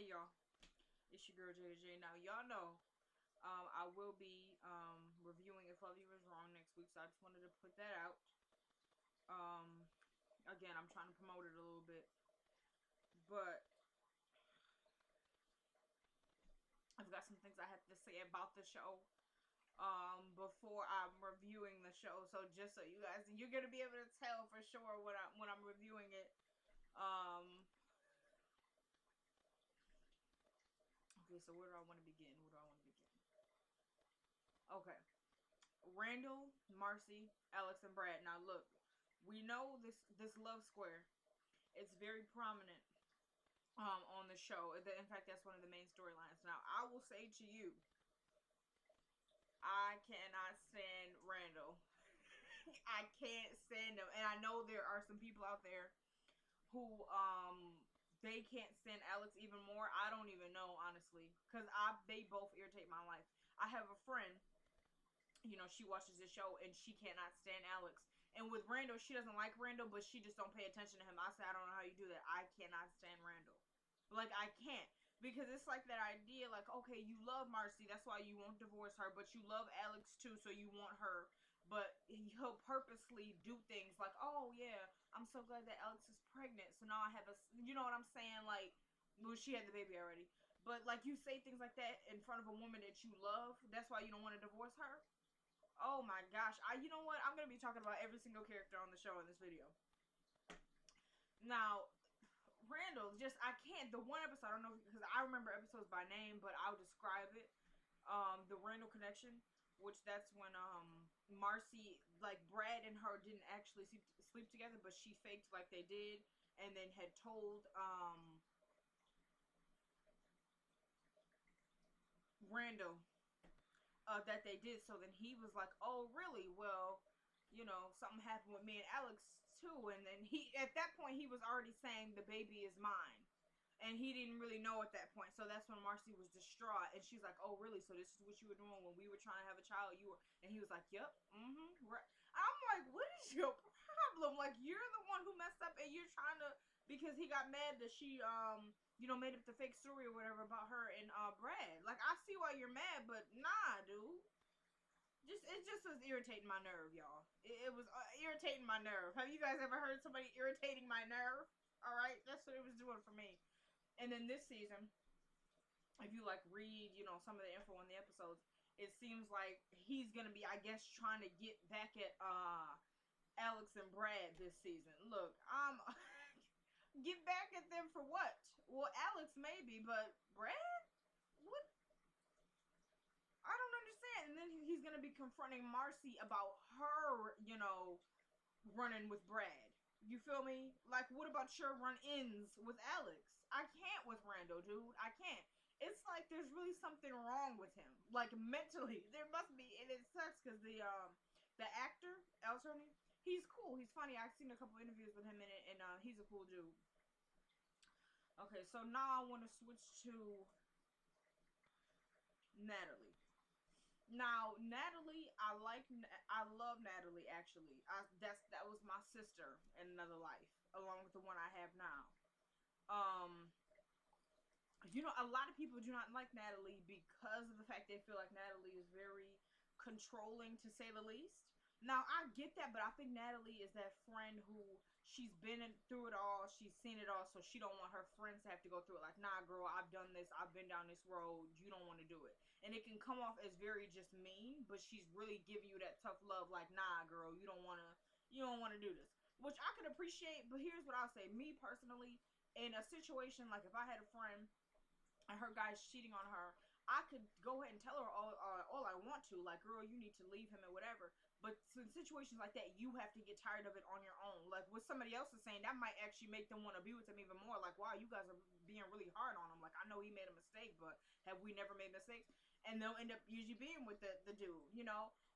Hey y'all, it's your girl Jada J. Now y'all know I will be reviewing If Love You Was Wrong next week, so I just wanted to put that out. Um, Again, I'm trying to promote it a little bit, but I've got some things I have to say about the show before I'm reviewing the show. So just so you're gonna be able to tell for sure when I'm reviewing it. Um, okay, so where do I want to begin? Where do I want to begin? Okay. Randall, Marcy, Alex, and Brad. Now look, we know this love square. It's very prominent on the show. In fact, that's one of the main storylines. Now I will say to you, I cannot stand Randall. I can't stand him, and I know there are some people out there who they can't stand Alex even more. I don't even know honestly, because they both irritate my life. I have a friend, she watches the show and she cannot stand Alex. And with Randall, she doesn't like Randall, but she just don't pay attention to him. I say, I don't know how you do that. I cannot stand Randall. Like, I can't. Because it's like that idea, like, okay, you love Marcy, that's why you won't divorce her, but you love Alex too, so you want her. But he'll purposely do things like, oh yeah, I'm so glad that Alex is pregnant, so now I have you know what I'm saying? Like, well, she had the baby already. But like, you say things like that in front of a woman that you love, that's why you don't want to divorce her. Oh my gosh. You know what? I'm going to be talking about every single character on the show in this video. Now, Randall, I can't. The one episode, I don't know, because I remember episodes by name, but I'll describe it. The Randall connection, which that's when, Marcy, like, Brad and her didn't actually sleep together, but she faked like they did, and then had told, Randall that they did. So then he was like, oh, really? Well, something happened with me and Alex too. And then at that point, he was already saying the baby is mine. And he didn't really know at that point. So that's when Marcy was distraught. And she's like, oh, really? So this is what you were doing when we were trying to have a child? And he was like, yep, right. I'm like, what is your problem? Like, you're the one who messed up and you're trying to, because he got mad that she, made up the fake story or whatever about her and Brad. Like, I see why you're mad, but nah, dude. It just was irritating my nerve, y'all. It was irritating my nerve. Have you guys ever heard somebody irritating my nerve? All right, that's what it was doing for me. And then this season, if you like read, some of the info on the episodes, it seems like he's gonna be, I guess, trying to get back at Alex and Brad this season. Look, I'm get back at them for what? Well, Alex maybe, but Brad? What? I don't understand. And then he's gonna be confronting Marcy about her, running with Brad. You feel me? Like, what about your run-ins with Alex? I can't with Randall, dude. I can't. It's like there's really something wrong with him. Like, mentally. There must be. And it sucks because the actor, Eltony, he's cool. He's funny. I've seen a couple interviews with him in it, and he's a cool dude. Okay, so now I want to switch to Natalie. Now, Natalie, I love Natalie actually. That was my sister in another life, along with the one I have now. Um, a lot of people do not like Natalie because of the fact they feel like Natalie is very controlling, to say the least. Now, I get that, but I think Natalie is that friend who she's been through it all, she's seen it all, so she don't want her friends to have to go through it. Like, nah, girl, I've done this, I've been down this road, you don't want to do it. And it can come off as very just mean, but she's really giving you that tough love, like, nah, girl, you don't want to do this. Which I can appreciate, but here's what I'll say. Me, personally, in a situation, like if I had a friend and her guy's cheating on her, I could go ahead and tell her all I want to, like, girl, you need to leave him and whatever. But in situations like that, you have to get tired of it on your own. Like, what somebody else is saying, that might actually make them want to be with him even more. Like, wow, you guys are being really hard on him. Like, I know he made a mistake, but have we never made mistakes? And they'll end up usually being with the dude,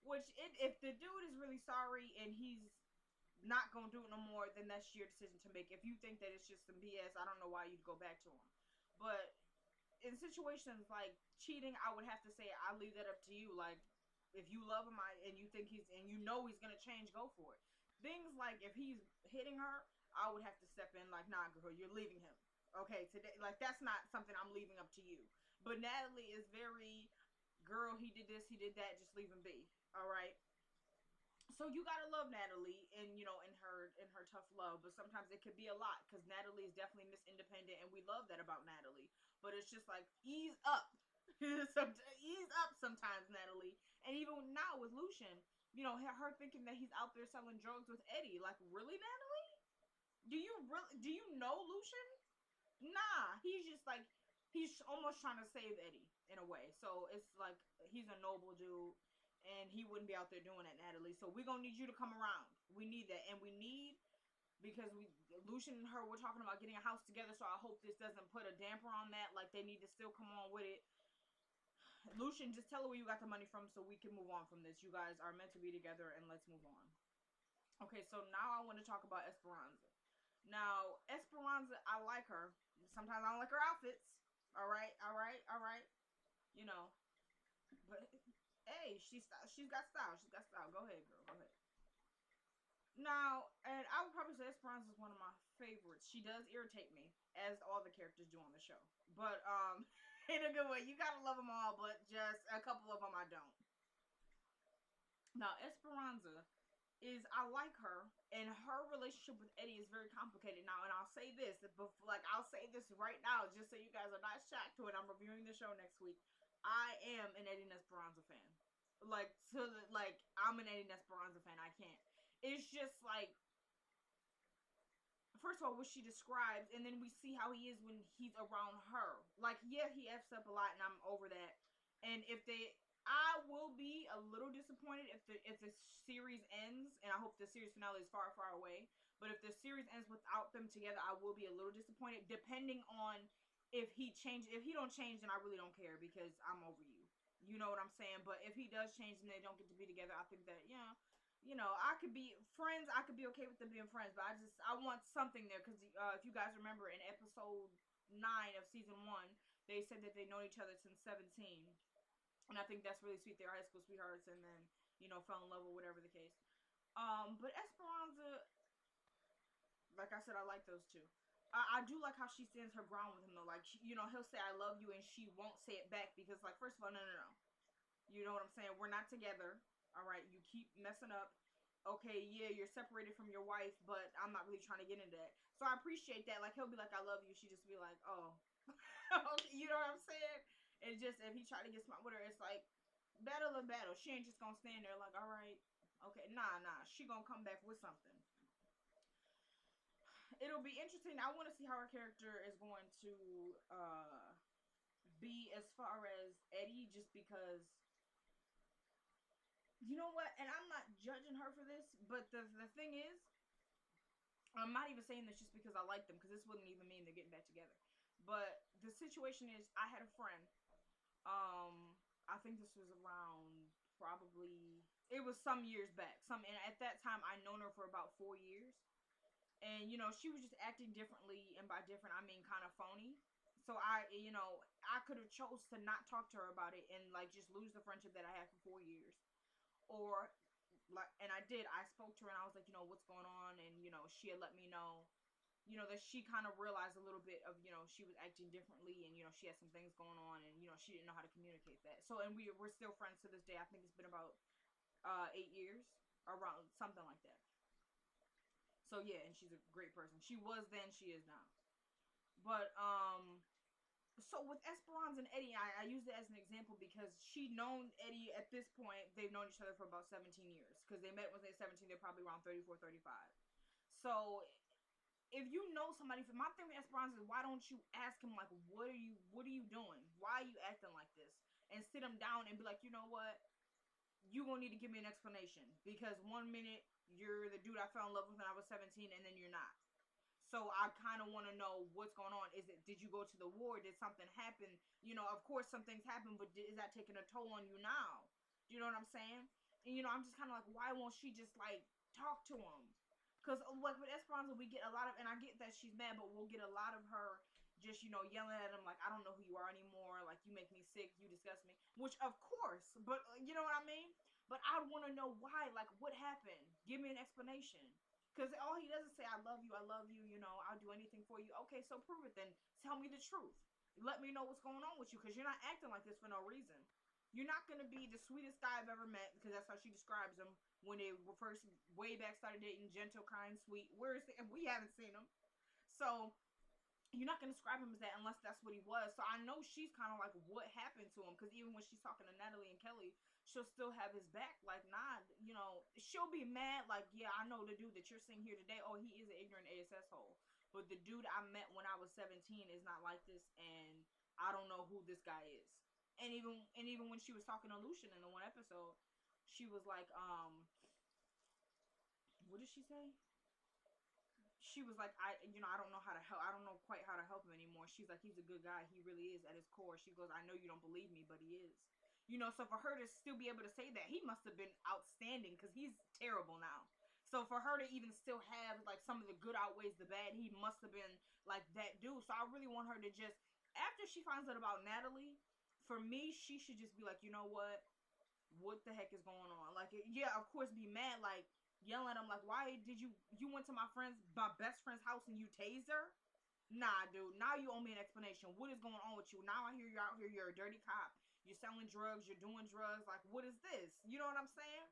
Which, if the dude is really sorry and he's not gonna do it no more, then that's your decision to make. If you think that it's just some BS, I don't know why you'd go back to him. But in situations like cheating, I would have to say I leave that up to you. Like, if you love him and you think he's gonna change, go for it. Things like if he's hitting her, I would have to step in. Like, nah, girl, you're leaving him. Okay, today, like, that's not something I'm leaving up to you. But Natalie is very, girl, he did this, he did that, just leave him be. All right. So you gotta love Natalie, and in her tough love, but sometimes it could be a lot because Natalie is definitely Miss Independent, and we love that about Natalie. But it's just like, ease up, ease up sometimes, Natalie. And even now with Lucian, her thinking that he's out there selling drugs with Eddie. Like, really, Natalie? Do you know Lucian? Nah, he's just like, he's almost trying to save Eddie in a way. So it's like, he's a noble dude, and he wouldn't be out there doing that, Natalie. So we're gonna need you to come around. We need that, and we need, because we Lucian and her, we're talking about getting a house together. So I hope this doesn't put a damper on that. Like, they need to still come on with it. Lucian, just tell her where you got the money from so we can move on from this. You guys are meant to be together, and let's move on. Okay, so now I want to talk about Esperanza. Now, Esperanza, I like her. Sometimes I don't like her outfits. All right, all right, all right. You know, but hey, she's got style. She's got style. Go ahead, girl. Go ahead. Now, and I would probably say Esperanza is one of my favorites. She does irritate me, as all the characters do on the show. But in a good way. You gotta love them all, but just a couple of them I don't. Now, Esperanza is, I like her, and her relationship with Eddie is very complicated now. And I'll say this, like, I'll say this right now, just so you guys are not shocked when I'm reviewing the show next week. I am an Eddie Esperanza fan. Like, I'm an Eddie Esperanza fan. I can't. It's just like, first of all, what she describes, and then we see how he is when he's around her. Like, yeah, he f's up a lot, and I'm over that. And I will be a little disappointed if the series ends, and I hope the series finale is far, far away. But if the series ends without them together, I will be a little disappointed, depending on if he change. If he don't change, then I really don't care because I'm over you. You know what I'm saying? But if he does change and they don't get to be together, I think that, I could be friends. I could be okay with them being friends, but I want something there because if you guys remember in episode 9 of season 1, they said that they known each other since 17, and I think that's really sweet. They're high school sweethearts, and then fell in love or whatever the case. But Esperanza, like I said, I like those two. I do like how she stands her ground with him though. Like, he'll say "I love you" and she won't say it back because, like, first of all, no, no, no. You know what I'm saying? We're not together. All right, you keep messing up. Okay, yeah, you're separated from your wife, but I'm not really trying to get into that. So I appreciate that. Like, he'll be like, "I love you." She just be like, "Oh." You know what I'm saying? And just, if he tried to get smart with her, it's like, battle and battle. She ain't just gonna stand there like, "All right, okay." Nah. She gonna come back with something. It'll be interesting. I want to see how her character is going to be as far as Eddie, just because, you know what? And I'm not judging her for this, but the thing is, I'm not even saying this just because I like them, because this wouldn't even mean they're getting back together. But the situation is, I had a friend. I think this was around, probably, it was some years back. And at that time, I known her for about 4 years, and she was just acting differently, and by different I mean kind of phony. So I could have chose to not talk to her about it and, like, just lose the friendship that I had for 4 years, or, like, and I did. I spoke to her and I was like, what's going on, and she had let me know, that she kind of realized a little bit of, she was acting differently, and she had some things going on, and she didn't know how to communicate that. So, and we're still friends to this day. I think it's been about 8 years, around something like that. So yeah, and she's a great person. She was then, she is now. But so with Esperanza and Eddie, I use it as an example because she known Eddie at this point. They've known each other for about 17 years because they met when they were 17. They're probably around 34, 35. So if you know somebody, my thing with Esperanza is, why don't you ask him, like, what are you doing? Why are you acting like this? And sit him down and be like, you know what? You gonna need to give me an explanation, because one minute you're the dude I fell in love with when I was 17, and then you're not. So I kind of want to know what's going on. Did you go to the war? Did something happen? Of course some things happen, but is that taking a toll on you now? Do you know what I'm saying? And I'm just kind of like, why won't she just, like, talk to him? Because, like, with Esperanza, we get a lot of, and I get that she's mad, but we'll get a lot of her just, yelling at him, like, I don't know who you are anymore, like, you make me sick, you disgust me, which, of course, but, you know what I mean? But I want to know why, like, what happened? Give me an explanation. Because all he does is say, I love you, you know, I'll do anything for you. Okay, so prove it then. Tell me the truth. Let me know what's going on with you, because you're not acting like this for no reason. You're not going to be the sweetest guy I've ever met, because that's how she describes him when they were first way back started dating, gentle, kind, sweet. Where's the, we haven't seen him. So you're not gonna describe him as that unless that's what he was. So I know she's kind of like, what happened to him? Because even when she's talking to Natalie and Kelly, she'll still have his back. Like, nah, you know, she'll be mad. Like, yeah, I know the dude that you're seeing here today. Oh, he is an ignorant ASS hole. But the dude I met when I was 17 is not like this, and I don't know who this guy is. And even when she was talking to Lucian in the one episode, she was like, what did she say? She was like, I don't know how to help. I don't know quite how to help him anymore. She's like, he's a good guy. He really is at his core. She goes, I know you don't believe me, but he is. You know, so for her to still be able to say that, he must have been outstanding, because he's terrible now. So for her to even still have, like, some of the good outweighs the bad, he must have been, like, that dude. So I really want her to just, after she finds out about Natalie, for me, she should just be like, you know what the heck is going on? Like, yeah, of course, be mad, like, yelling at him, like, why did you went to my best friend's house and you tased her? Nah, dude, now you owe me an explanation. What is going on with you? Now I hear you're out here, you're a dirty cop. You're selling drugs, you're doing drugs. Like, what is this? You know what I'm saying?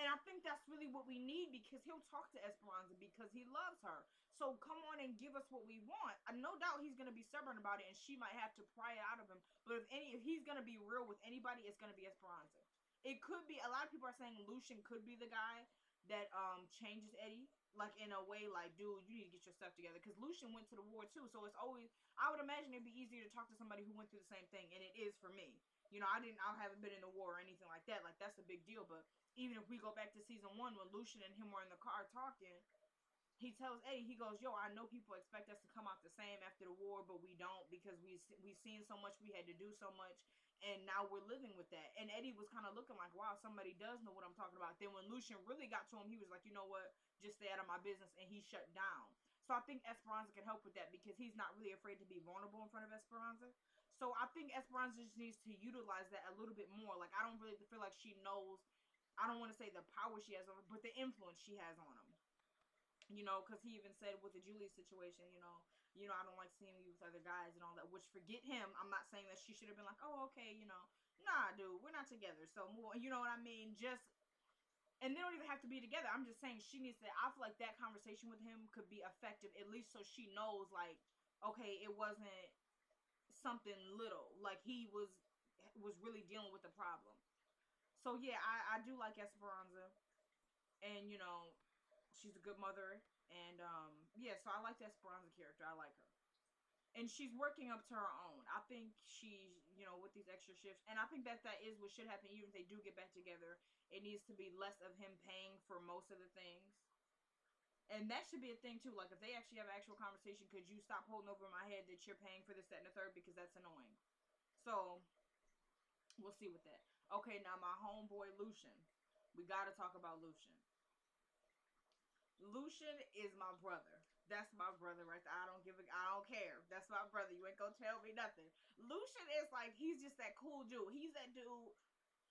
And I think that's really what we need, because he'll talk to Esperanza because he loves her. So come on and give us what we want. No doubt he's going to be stubborn about it, and she might have to pry it out of him. But if he's going to be real with anybody, it's going to be Esperanza. It could be, a lot of people are saying Lucian could be the guy that changes Eddie. Like, in a way, like, dude, you need to get your stuff together. Because Lucian went to the war, too. So it's always, I would imagine it'd be easier to talk to somebody who went through the same thing. And it is for me. You know, I haven't been in the war or anything like that. Like, that's a big deal. But even if we go back to season 1, when Lucian and him were in the car talking, he tells Eddie, he goes, yo, I know people expect us to come out the same after the war, but we don't, because we've seen so much, we had to do so much, and now we're living with that. And Eddie was kind of looking like, wow, somebody does know what I'm talking about. Then when Lucian really got to him, he was like, you know what, just stay out of my business, and he shut down. So I think Esperanza can help with that, because he's not really afraid to be vulnerable in front of Esperanza. So I think Esperanza just needs to utilize that a little bit more. Like, I don't really feel like she knows, I don't want to say the power she has on him, but the influence she has on him. You know, because he even said with the Julie situation, I don't like seeing you with other guys and all that, which, forget him. I'm not saying that she should have been like, oh, okay, nah, dude, we're not together. So, more, you know what I mean? And they don't even have to be together. I'm just saying she needs to, I feel like that conversation with him could be effective, at least so she knows, like, okay, it wasn't something little. Like, he was really dealing with the problem. So, yeah, I do like Esperanza. And, she's a good mother, and yeah, so I like the Esperanza character. I like her, and she's working up to her own. I think she's, with these extra shifts, and I think that is what should happen. Even if they do get back together, it needs to be less of him paying for most of the things, and that should be a thing too. Like, if they actually have an actual conversation, could you stop holding over my head that you're paying for this, that, and the third, because that's annoying. So we'll see with that. Okay, now my homeboy Lucian, we got to talk about Lucian. Lucian is my brother. That's my brother right there. I don't care. That's my brother. You ain't gonna tell me nothing. Lucian is like, he's just that cool dude. He's that dude,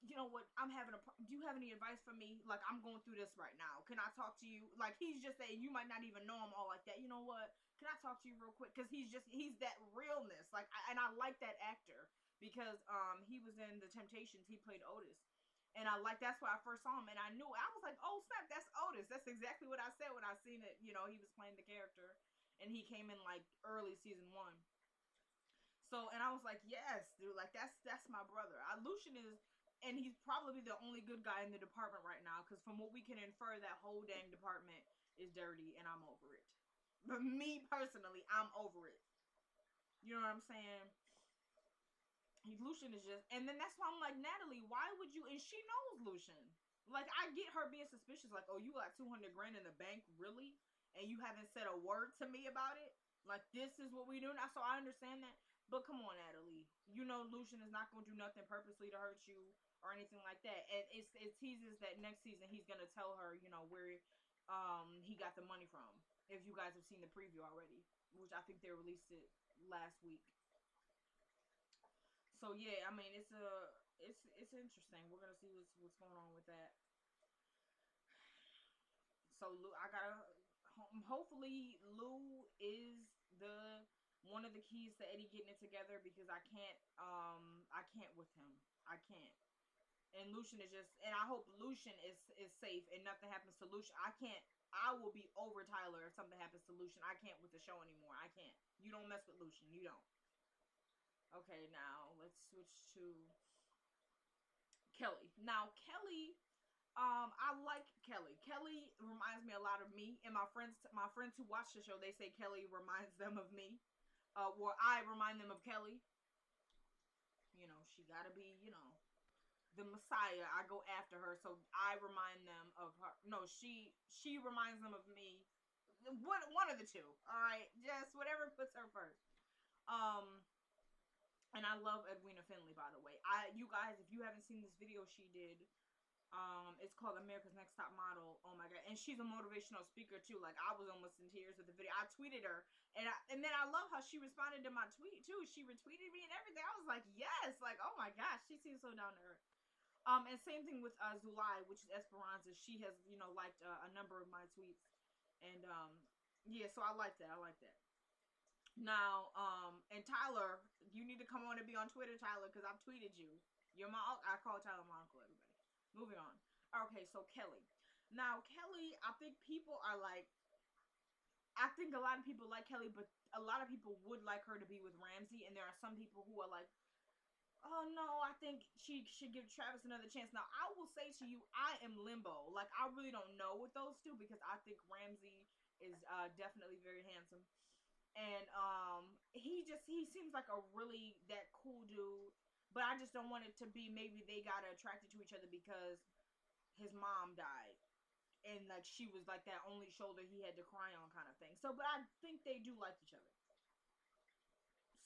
you know what, do you have any advice for me? Like, I'm going through this right now. Can I talk to you? Like, he's just that, you might not even know him all like that. You know what? Can I talk to you real quick? Because he's that realness. Like, and I like that actor. Because he was in The Temptations. He played Otis. And that's why I first saw him, and I knew, I was like, oh snap, that's Otis. That's exactly what I said when I seen it. He was playing the character, and he came in like early season 1. So, and I was like, yes, dude, like that's my brother. Lucian is, and he's probably the only good guy in the department right now, because from what we can infer, that whole dang department is dirty, and I'm over it. But me personally, I'm over it. You know what I'm saying? Lucian is just, and then that's why I'm like, Natalie, why would you, and she knows Lucian. Like, I get her being suspicious, like, oh, you got 200 grand in the bank, really? And you haven't said a word to me about it? Like, this is what we do now? So I understand that. But come on, Natalie. You know Lucian is not going to do nothing purposely to hurt you or anything like that. And it teases that next season he's going to tell her, where he got the money from. If you guys have seen the preview already, which I think they released it last week. So yeah, I mean, it's interesting. We're gonna see what's going on with that. So I gotta hopefully Lou is the one of the keys to Eddie getting it together, because I can't with him. I can't. And Lucian is just, and I hope Lucian is safe and nothing happens to Lucian. I will be over Tyler if something happens to Lucian. I can't with the show anymore. I can't. You don't mess with Lucian. You don't. Okay, now let's switch to Kelly. Now Kelly, I like Kelly. Kelly reminds me a lot of me, and my friends who watch the show, they say Kelly reminds them of me. Well, I remind them of Kelly. You know, she gotta be, the Messiah. I go after her, so I remind them of her. No, she reminds them of me. One of the two. All right, just whatever puts her first. Um, and I love Edwina Finley, by the way. You guys, if you haven't seen this video she did, it's called America's Next Top Model. Oh my god, and she's a motivational speaker too. Like, I was almost in tears with the video. I tweeted her, and then I love how she responded to my tweet too. She retweeted me and everything. I was like, yes, like, oh my gosh, she seems so down to earth. And same thing with Zulai, which is Esperanza. She has, liked a number of my tweets, and yeah, so I like that. I like that. Now, and Tyler, you need to come on and be on Twitter, Tyler, because I've tweeted you. I call Tyler my uncle, everybody. Moving on. Okay, so Kelly. Now, Kelly, I think people are like, I think a lot of people like Kelly, but a lot of people would like her to be with Ramsey, and there are some people who are like, oh no, I think she should give Travis another chance. Now, I will say to you, I am limbo. Like, I really don't know with those two, because I think Ramsey is definitely very handsome. And he seems like a really that cool dude, but I just don't want it to be maybe they got attracted to each other because his mom died, and like she was like that only shoulder he had to cry on kind of thing. So, but I think they do like each other.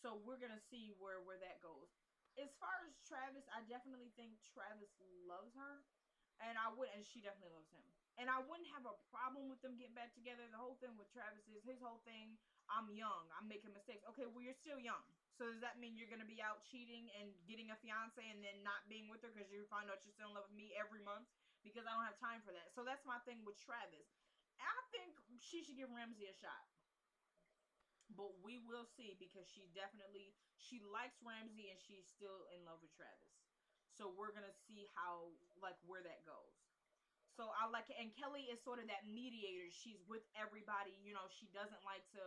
So we're gonna see where that goes. As far as Travis, I definitely think Travis loves her, and she definitely loves him. And I wouldn't have a problem with them getting back together. The whole thing with Travis is his whole thing. I'm young. I'm making mistakes. Okay, well, you're still young. So does that mean you're gonna be out cheating and getting a fiance and then not being with her because you find out you're still in love with me every month? Because I don't have time for that. So that's my thing with Travis. I think she should give Ramsey a shot. But we will see, because she likes Ramsey and she's still in love with Travis. So we're gonna see how, like, where that goes. So I like it. And Kelly is sort of that mediator. She's with everybody. She doesn't like to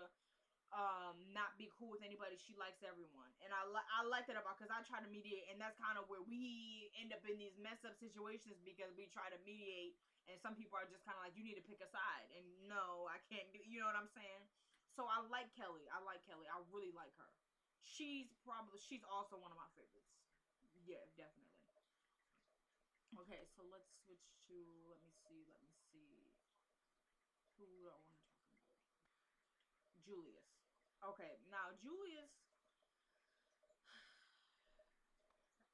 not be cool with anybody. She likes everyone, and I like that about, because I try to mediate, and that's kind of where we end up in these messed up situations, because we try to mediate, and some people are just kind of like, you need to pick a side, and no, I can't do. You know what I'm saying? So I like Kelly. I really like her. She's also one of my favorites. Yeah, definitely. Okay, so let's switch to, let me see. Who do I want to talk about? Julius. Okay, now Julius,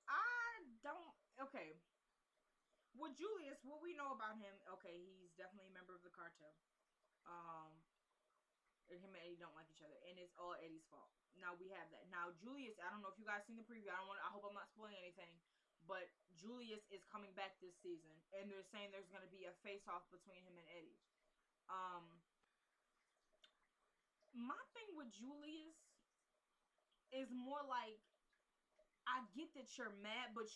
I don't. Okay, with Julius, what we know about him? Okay, he's definitely a member of the cartel. Um, and him and Eddie don't like each other, and it's all Eddie's fault. Now we have that. Now Julius, I don't know if you guys seen the preview. I hope I'm not spoiling anything, but Julius is coming back this season, and they're saying there's going to be a face-off between him and Eddie. My thing with Julius is more like, I get that you're mad, but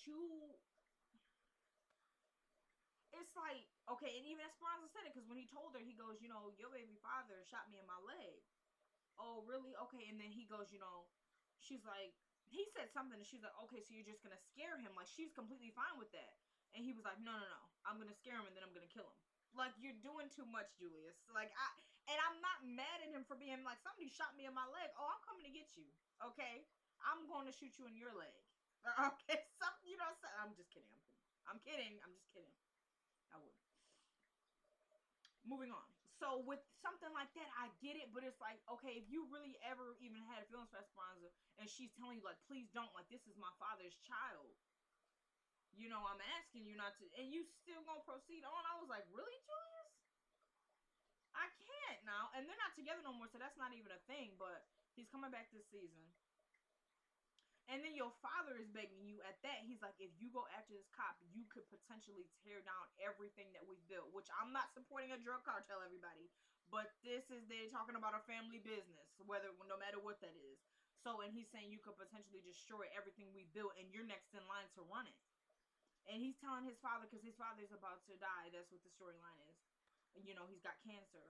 it's like, okay, and even Esperanza said it, because when he told her, he goes, your baby father shot me in my leg. Oh, really? Okay, and then he goes, she's like, he said something, and she's like, okay, so you're just gonna scare him. Like, she's completely fine with that. And he was like, no, no, no, I'm gonna scare him, and then I'm gonna kill him. Like, you're doing too much, Julius. Like, I'm not mad at him for being like, somebody shot me in my leg. Oh, I'm coming to get you. Okay? I'm going to shoot you in your leg. Okay? I'm just kidding. I'm kidding. I'm just kidding. I would. Moving on. So with something like that, I get it, but it's like, okay, if you really ever even had feelings for Esperanza, and she's telling you, like, please don't, like, this is my father's child. I'm asking you not to, and you still gonna proceed on. I was like, really, Julius? I can't now. And they're not together no more, so that's not even a thing, but he's coming back this season. And then your father is begging you at that. He's like, if you go after this cop, you could potentially tear down everything that we've built. Which, I'm not supporting a drug cartel, everybody. But this is, they're talking about a family business, whether, no matter what that is. So, and he's saying you could potentially destroy everything we built, and you're next in line to run it. And he's telling his father, because his father's about to die. That's what the storyline is. You know, he's got cancer.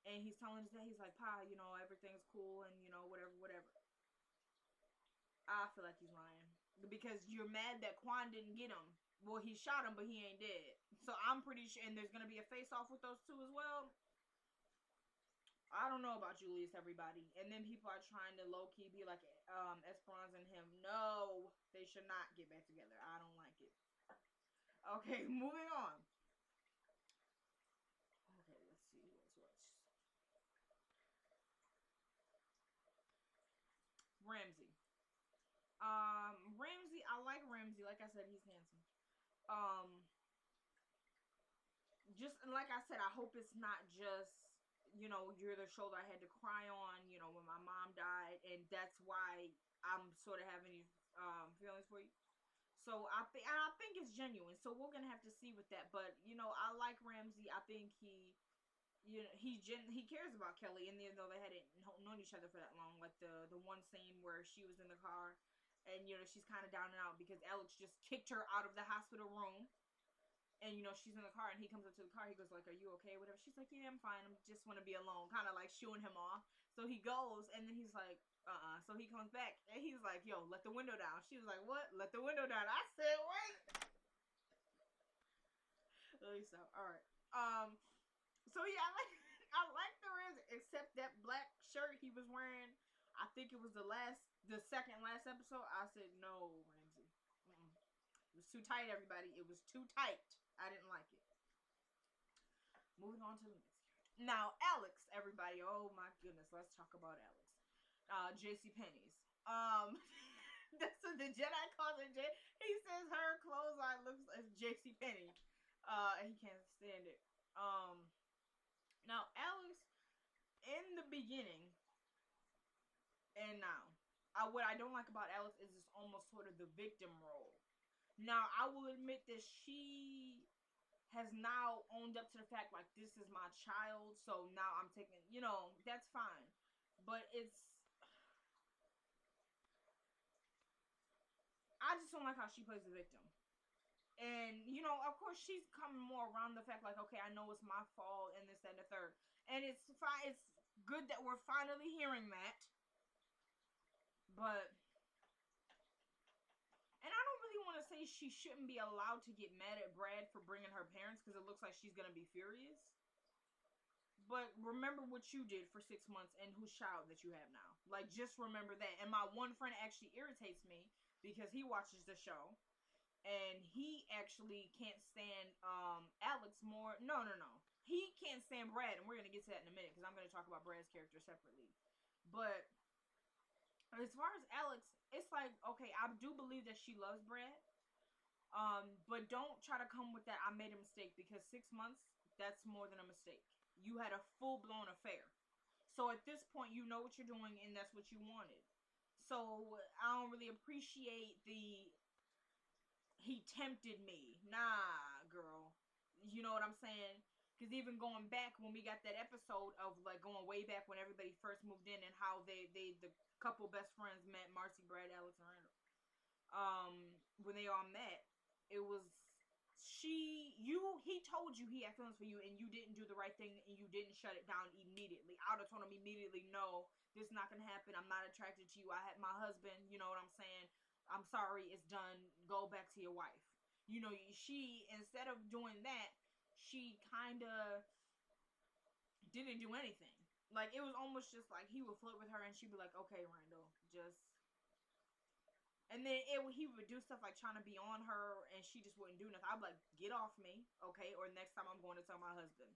And he's telling his dad, he's like, Pa, you know, everything's cool and, you know, whatever, whatever. I feel like he's lying. Because you're mad that Quan didn't get him. Well, he shot him, but he ain't dead. So I'm pretty sure, and there's going to be a face-off with those two as well. I don't know about Julius, everybody. And then people are trying to low-key be like, Esperanza and him. No, they should not get back together. I don't like it. Okay, moving on. Okay, let's see what's Ramsey. Ramsey, I like Ramsey. Like I said, he's handsome. Just like I said, I hope it's not just, you know, you're the shoulder I had to cry on, you know, when my mom died, and that's why I'm sort of having these feelings for you. So I think it's genuine. So we're gonna have to see with that. But you know, I like Ramsey. I think he cares about Kelly, and even though they hadn't known each other for that long, like the one scene where she was in the car, and you know she's kind of down and out because Alex just kicked her out of the hospital room, and you know she's in the car, and he comes up to the car, he goes like, "Are you okay?" Whatever. She's like, "Yeah, I'm fine. I just want to be alone," kind of like shooing him off. So he goes, and then he's like, So he comes back, and he's like, "Yo, let the window down." She was like, "What? Let the window down?" I said, "Wait." So all right. So yeah, I like the Ramsey, except that black shirt he was wearing. I think it was the second last episode. I said no, Ramsey. Mm-mm. It was too tight, everybody. It was too tight. I didn't like it. Moving on to the next character. Now, Alex, everybody. Oh my goodness, let's talk about Alex. JC Penney's. That's what the Jedi calls her. He says her clothesline looks like JC Penney. And he can't stand it. Now, Alex, in the beginning and now, what I don't like about Alex is it's almost sort of the victim role. Now, I will admit that she has now owned up to the fact, like, this is my child, so now I'm taking, you know, that's fine. But I just don't like how she plays the victim. And, you know, of course, she's coming more around the fact, like, okay, I know it's my fault, and this, that, and the third. And it's fine. It's good that we're finally hearing that. But, and I don't really want to say she shouldn't be allowed to get mad at Brad for bringing her parents, because it looks like she's going to be furious. But remember what you did for 6 months and whose child that you have now. Like, just remember that. And my one friend actually irritates me because he watches the show. And he actually can't stand Alex more. No. He can't stand Brad, and we're going to get to that in a minute because I'm going to talk about Brad's character separately. But as far as Alex, it's like, okay, I do believe that she loves Brad. But don't try to come with that I made a mistake, because 6 months, that's more than a mistake. You had a full-blown affair. So at this point, you know what you're doing, and that's what you wanted. So I don't really appreciate he tempted me. Nah, girl. You know what I'm saying? Because even going back when we got that episode of, like, going way back when everybody first moved in and how the couple best friends met, Marcy, Brad, Alex, and Randall. When they all met, it was he told you he had feelings for you, and you didn't do the right thing, and you didn't shut it down immediately. I would have told him immediately, no, this is not gonna happen. I'm not attracted to you. I had my husband, you know what I'm saying? I'm sorry, it's done. Go back to your wife. You know, she, instead of doing that, she kind of didn't do anything. Like, it was almost just like he would flirt with her, and she'd be like, okay, Randall, just. And then he would do stuff like trying to be on her, and she just wouldn't do nothing. I'd be like, get off me, okay? Or next time I'm going to tell my husband.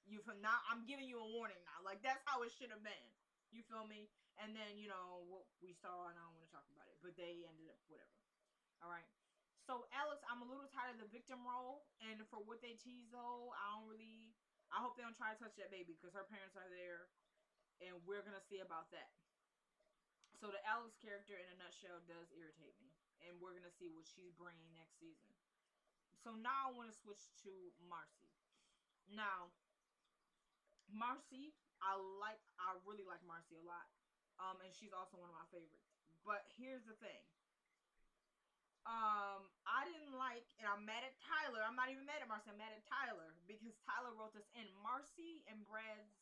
You from now, I'm giving you a warning now. Like, that's how it should have been. You feel me? And then, you know, what we saw, and I don't want to talk about it, but they ended up, whatever. Alright. So, Alex, I'm a little tired of the victim role, and for what they tease, though, I hope they don't try to touch that baby, because her parents are there, and we're going to see about that. So the Alex character, in a nutshell, does irritate me. And we're going to see what she's bringing next season. So now I want to switch to Marcy. Now, Marcy, I really like Marcy a lot. And she's also one of my favorites. But here's the thing. I didn't like, and I'm mad at Tyler. I'm not even mad at Marcy. I'm mad at Tyler because Tyler wrote this in. Marcy and Brad's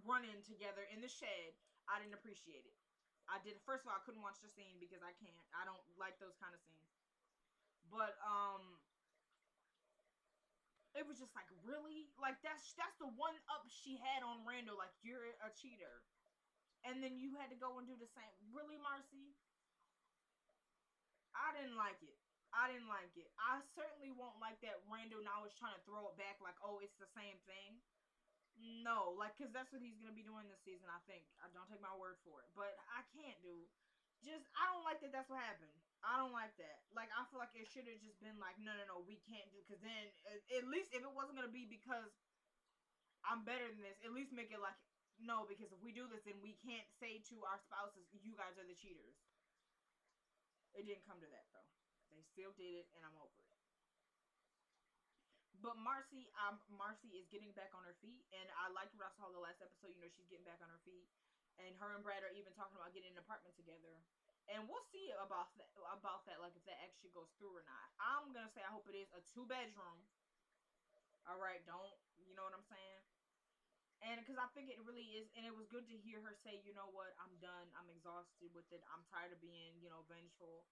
running together in the shed. I didn't appreciate it. I did. First of all, I couldn't watch the scene because I can't. I don't like those kind of scenes. But it was just like, really, like that's the one up she had on Randall. Like, you're a cheater, and then you had to go and do the same. Really, Marcy? I didn't like it. I didn't like it. I certainly won't like that Randall now is trying to throw it back like, oh, it's the same thing. No, like, because that's what he's going to be doing this season, I think. I don't take my word for it. But I can't do. Just, I don't like that that's what happened. I don't like that. Like, I feel like it should have just been like, no, no, no, we can't do. Because then, at least if it wasn't going to be because I'm better than this, at least make it like, no, because if we do this, then we can't say to our spouses, you guys are the cheaters. It didn't come to that, though. They still did it, and I'm over it. But Marcy is getting back on her feet, and I liked what I saw the last episode. You know, she's getting back on her feet, and her and Brad are even talking about getting an apartment together. And we'll see about that. Like, if that actually goes through or not. I'm gonna say I hope it is a 2-bedroom. All right, don't, you know what I'm saying? And because I think it really is, and it was good to hear her say, you know what, I'm done. I'm exhausted with it. I'm tired of being, vengeful.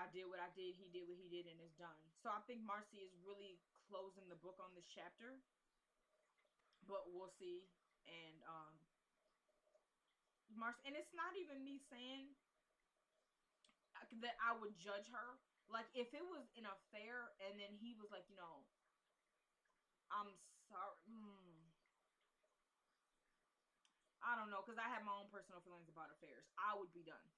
I did what I did, he did what he did, and it's done. So I think Marcy is really closing the book on this chapter, but we'll see. And Marcy, and it's not even me saying that I would judge her. Like, if it was an affair and then he was like, I'm sorry. I don't know, because I have my own personal feelings about affairs. I would be done.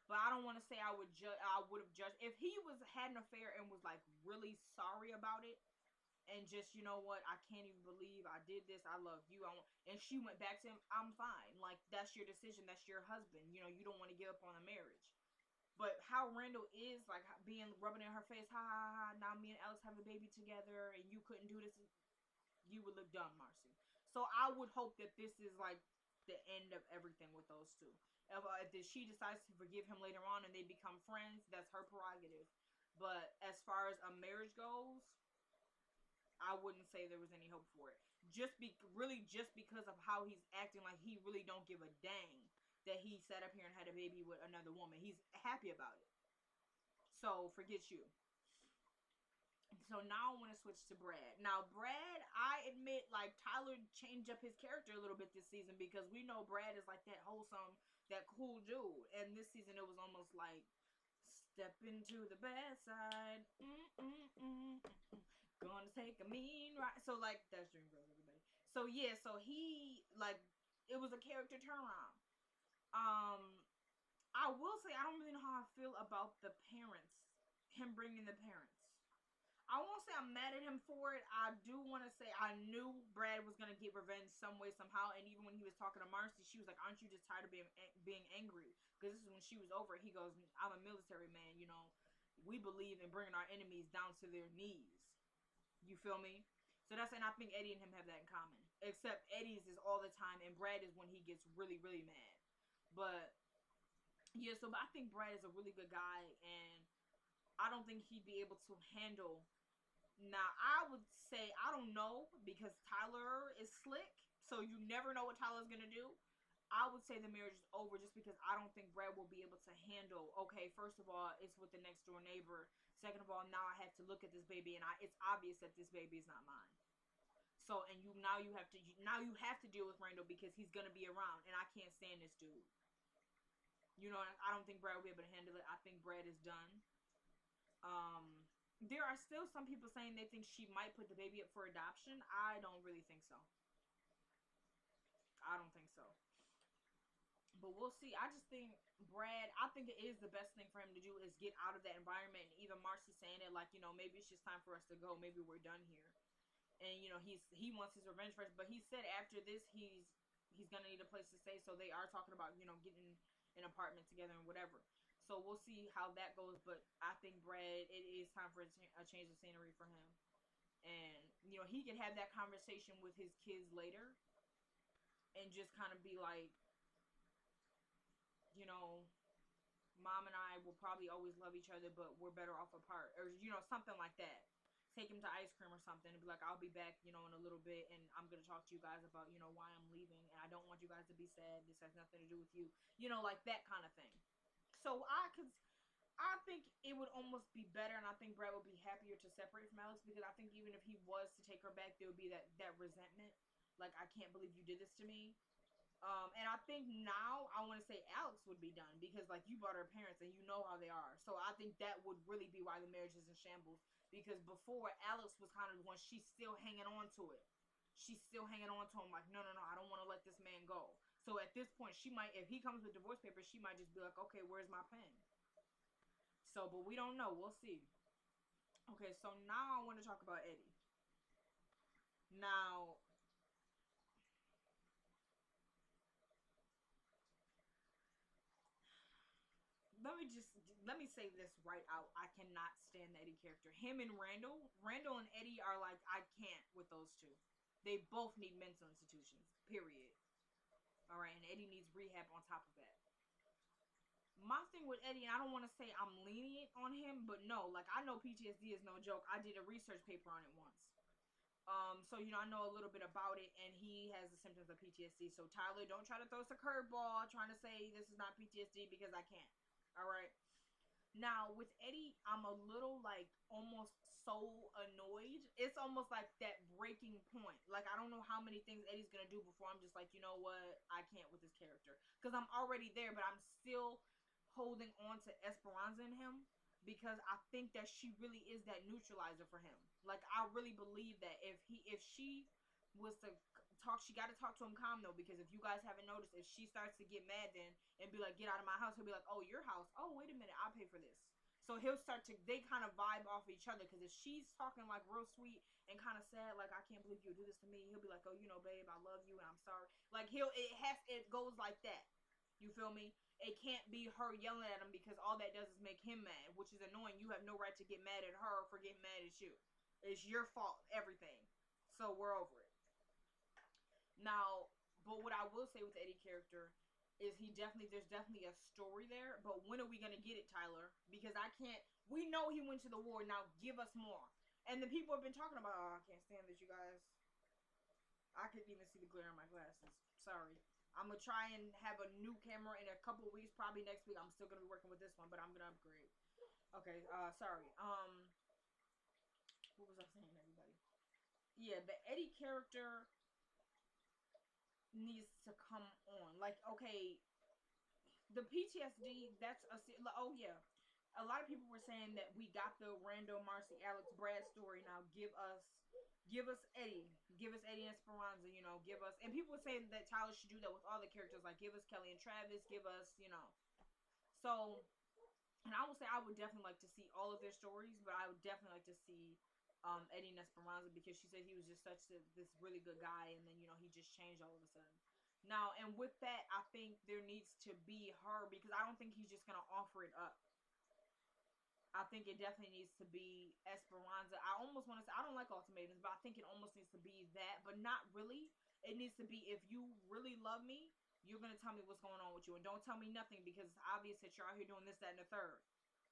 But I don't want to say I would judge. I would have judged if he had an affair and was like really sorry about it, and just, you know what, I can't even believe I did this. I love you. And she went back to him. I'm fine. Like, that's your decision. That's your husband. You don't want to give up on a marriage. But how Randall is, like, being rubbing in her face, ha ha ha. Now me and Alex have a baby together, and you couldn't do this. You would look dumb, Marcy. So I would hope that this is like the end of everything with those two. If she decides to forgive him later on and they become friends, that's her prerogative. But as far as a marriage goes, I wouldn't say there was any hope for it. Just because of how he's acting, like he really don't give a dang that he sat up here and had a baby with another woman. He's happy about it. So forget you. So now I want to switch to Brad. Now, Brad, I admit, like, Tyler changed up his character a little bit this season because we know Brad is like that wholesome, that cool dude. And this season it was almost like, step into the bad side. Gonna take a mean ride. So, like, that's Dreamgirls, everybody. So, yeah, so he, like, it was a character turnaround. I will say, I don't really know how I feel about the parents. Him bringing the parents. I won't say I'm mad at him for it. I do want to say I knew Brad was gonna get revenge some way, somehow. And even when he was talking to Marcy, she was like, "Aren't you just tired of being angry?" Because this is when she was over. He goes, "I'm a military man. We believe in bringing our enemies down to their knees." You feel me? So and I think Eddie and him have that in common. Except Eddie's is all the time, and Brad is when he gets really, really mad. But yeah, but I think Brad is a really good guy, and I don't think he'd be able to handle. Now, I would say, I don't know, because Tyler is slick, so you never know what Tyler's going to do. I would say the marriage is over just because I don't think Brad will be able to handle, okay, first of all, it's with the next door neighbor. Second of all, now I have to look at this baby, and it's obvious that this baby is not mine. So, and you have to deal with Randall because he's going to be around, and I can't stand this dude. I don't think Brad will be able to handle it. I think Brad is done. There are still some people saying they think she might put the baby up for adoption. I don't really think so. I don't think so. But we'll see. I just think I think it is the best thing for him to do is get out of that environment. And even Marcy saying it, like, maybe it's just time for us to go. Maybe we're done here. And, he wants his revenge first. But he said after this, he's going to need a place to stay. So they are talking about, getting an apartment together and whatever. So we'll see how that goes. But I think Brad, it is time for a change of scenery for him. And you know, he could have that conversation with his kids later and just kind of be like, you know, mom and I will probably always love each other, but we're better off apart, or you know, something like that. Take him to ice cream or something, and be like, I'll be back, you know, in a little bit, and I'm gonna talk to you guys about, you know, why I'm leaving, and I don't want you guys to be sad. This has nothing to do with you, you know, like that kind of thing. So I think it would almost be better, and I think Brad would be happier to separate from Alex, because I think even if he was to take her back, there would be that resentment, like, I can't believe you did this to me. And I think now I want to say Alex would be done, because like, you brought her parents and you know how they are. So I think that would really be why the marriage is in shambles. Because before, Alex was kind of the one, she's still hanging on to it. She's still hanging on to him, like, no, no, no, I don't want to let this man go. So at this point, she might, if he comes with divorce papers, she might just be like, okay, where's my pen? So, but we don't know. We'll see. Okay, so now I want to talk about Eddie. Now, let me say this right out. I cannot stand the Eddie character. Him and Randall and Eddie are like, I can't with those two. They both need mental institutions. Period. All right, and Eddie needs rehab on top of that. My thing with Eddie, and I don't want to say I'm lenient on him, but no, like, I know PTSD is no joke. I did a research paper on it once. So you know, I know a little bit about it, and he has the symptoms of PTSD. So Tyler, don't try to throw us a curveball trying to say this is not PTSD, because I can't. All right. Now with Eddie, I'm a little like almost so annoyed. It's almost like that breaking point. Like, I don't know how many things Eddie's gonna do before I'm just like, you know what, I can't with this character, because I'm already there, but I'm still holding on to Esperanza in him, because I think that she really is that neutralizer for him. Like, I really believe that if she was to talk, she got to talk to him calm though, because if you guys haven't noticed, if she starts to get mad then and be like, get out of my house, he'll be like, oh, your house, oh, wait a minute, I'll pay for this. So he'll start to, they kind of vibe off each other, because if she's talking like real sweet and kind of sad, like, I can't believe you do this to me, he'll be like, oh, you know, babe, I love you and I'm sorry. Like, it goes like that. You feel me? It can't be her yelling at him, because all that does is make him mad, which is annoying. You have no right to get mad at her for getting mad at you. It's your fault, everything. So we're over it. Now, but what I will say with the Eddie character is there's definitely a story there, but when are we gonna get it, Tyler? Because I can't, we know he went to the war, now give us more. And the people have been talking about, oh, I can't stand this, you guys. I couldn't even see the glare in my glasses. Sorry. I'm gonna try and have a new camera in a couple of weeks, probably next week. I'm still gonna be working with this one, but I'm gonna upgrade. Okay, sorry. What was I saying, everybody? Yeah, the Eddie character needs to come on. Like, okay, the PTSD, that's a, oh yeah. A lot of people were saying that we got the Randall, Marcy, Alex, Brad story. Now give us Eddie, give us Eddie and Esperanza, you know, give us, and people were saying that Tyler should do that with all the characters, like, give us Kelly and Travis, give us, you know. So, and I would say I would definitely like to see all of their stories, but I would definitely like to see Eddie and Esperanza, because she said he was just this really good guy, and then, you know, he just changed all of a sudden. Now, and with that, I think there needs to be her, because I don't think he's just gonna offer it up. I think it definitely needs to be Esperanza. I almost want to say, I don't like ultimatums, but I think it almost needs to be that, but not really. It needs to be, if you really love me, you're going to tell me what's going on with you. And don't tell me nothing, because it's obvious that you're out here doing this, that, and the third.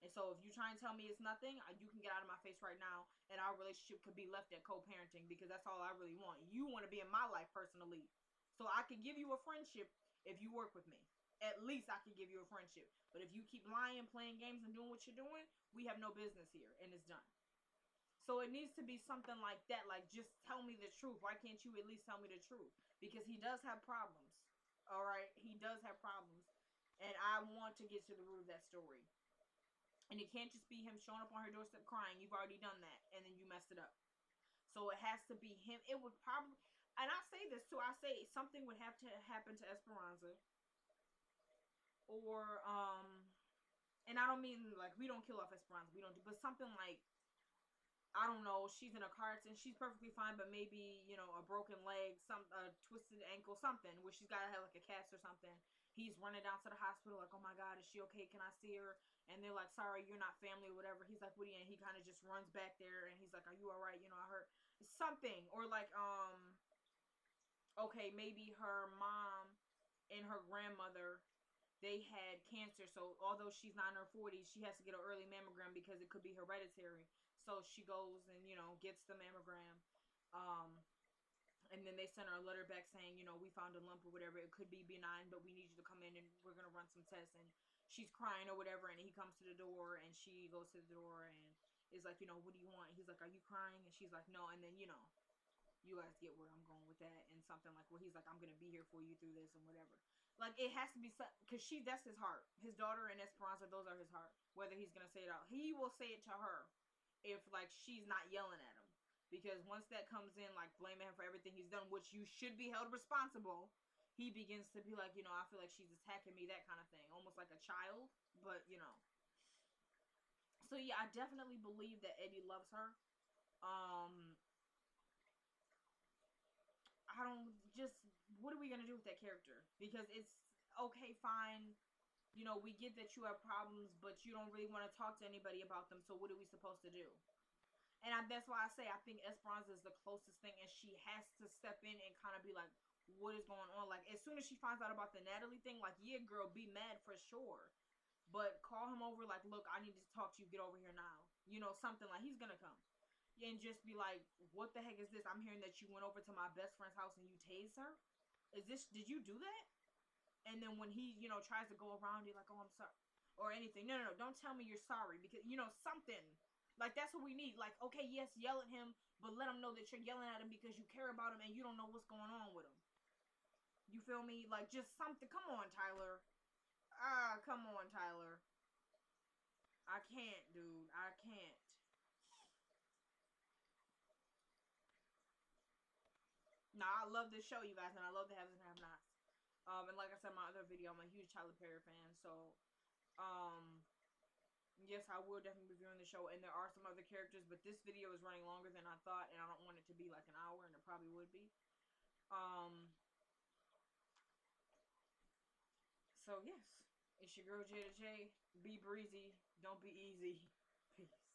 And so if you try and tell me it's nothing, you can get out of my face right now, and our relationship could be left at co-parenting, because that's all I really want. You want to be in my life personally. So I could give you a friendship if you work with me. At least I could give you a friendship. But if you keep lying, playing games, and doing what you're doing, we have no business here, and it's done. So it needs to be something like that. Like, just tell me the truth. Why can't you at least tell me the truth? Because he does have problems. All right? He does have problems. And I want to get to the root of that story. And it can't just be him showing up on her doorstep crying. You've already done that, and then you messed it up. So it has to be him. It would probably, and I say this too, I say something would have to happen to Esperanza. Or, and I don't mean like we don't kill off Esperanza. We don't do, but something like, I don't know, she's in a car accident, she's perfectly fine, but maybe, you know, a broken leg, a twisted ankle, something where she's got to have like a cast or something, he's running down to the hospital like, oh my god, is she okay, can I see her? And they're like, sorry, you're not family or whatever. He's like, what are you? And he kind of just runs back there and he's like, are you all right? You know, I heard something. Or like, okay, maybe her mom and her grandmother, they had cancer, so although she's not in her 40s, she has to get an early mammogram because it could be hereditary. So she goes and, you know, gets the mammogram. Um, and then they send her a letter back saying, you know, we found a lump or whatever. It could be benign, but we need you to come in and we're going to run some tests. And she's crying or whatever. And he comes to the door and she goes to the door and is like, you know, what do you want? He's like, are you crying? And she's like, no. And then, you know, you guys get where I'm going with that. And something like, well, he's like, I'm going to be here for you through this and whatever. Like, it has to be, because that's his heart. His daughter and Esperanza, those are his heart. Whether he's going to say it out. He will say it to her if, like, she's not yelling at him. Because once that comes in, like, blaming him for everything he's done, which you should be held responsible, he begins to be like, you know, I feel like she's attacking me, that kind of thing. Almost like a child, but, you know. So, yeah, I definitely believe that Eddie loves her. I don't, just, what are we going to do with that character? Because it's, okay, fine, you know, we get that you have problems, but you don't really want to talk to anybody about them, so what are we supposed to do? And that's why I say I think Esperanza is the closest thing, and she has to step in and kind of be like, what is going on? Like, as soon as she finds out about the Natalie thing, like, yeah, girl, be mad for sure. But call him over, like, look, I need to talk to you. Get over here now. You know, something like, he's going to come. And just be like, what the heck is this? I'm hearing that you went over to my best friend's house and you tased her. Did you do that? And then when he, you know, tries to go around, you're like, oh, I'm sorry. Or anything. No, don't tell me you're sorry. Because, you know, something. Like, that's what we need. Like, okay, yes, yell at him, but let him know that you're yelling at him because you care about him and you don't know what's going on with him. You feel me? Like, just something. Come on, Tyler. Come on, Tyler. I can't, dude. I can't. Nah, I love this show, you guys, and I love the haves and have-nots. And like I said in my other video, I'm a huge Tyler Perry fan, so, yes, I will definitely be reviewing the show, and there are some other characters, but this video is running longer than I thought, and I don't want it to be like an hour, and it probably would be. So, yes, it's your girl, Jada J. Be breezy, don't be easy. Peace.